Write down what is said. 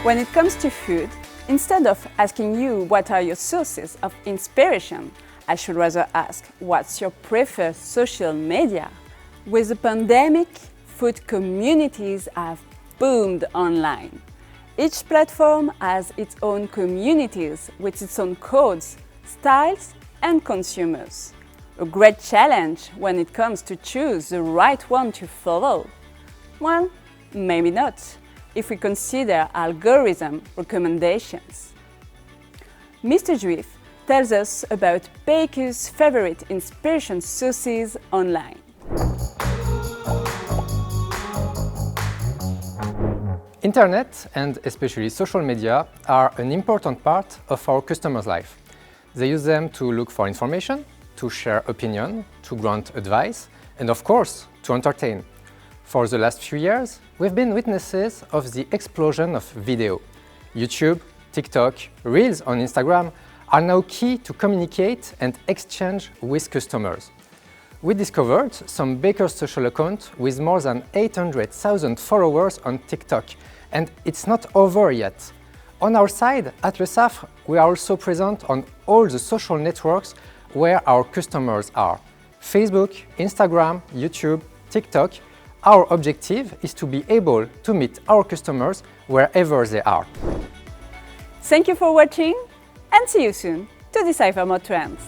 When it comes to food, instead of asking you what are your sources of inspiration, I should rather ask what's your preferred social media? With the pandemic, food communities have boomed online. Each platform has its own communities with its own codes, styles and consumers. A great challenge when it comes to choose the right one to follow. Well, maybe not, if we consider algorithm recommendations. Mr. Juif tells us about bakers' favorite inspiration sources online. Internet, and especially social media, are an important part of our customers' life. They use them to look for information, to share opinion, to grant advice, and of course, to entertain. For the last few years, we've been witnesses of the explosion of video. YouTube, TikTok, Reels on Instagram are now key to communicate and exchange with customers. We discovered some bakers' social account with more than 800,000 followers on TikTok, and it's not over yet. On our side, at Lesaffre, we are also present on all the social networks where our customers are. Facebook, Instagram, YouTube, TikTok. Our objective is to be able to meet our customers wherever they are. Thank you for watching and see you soon to decipher more trends.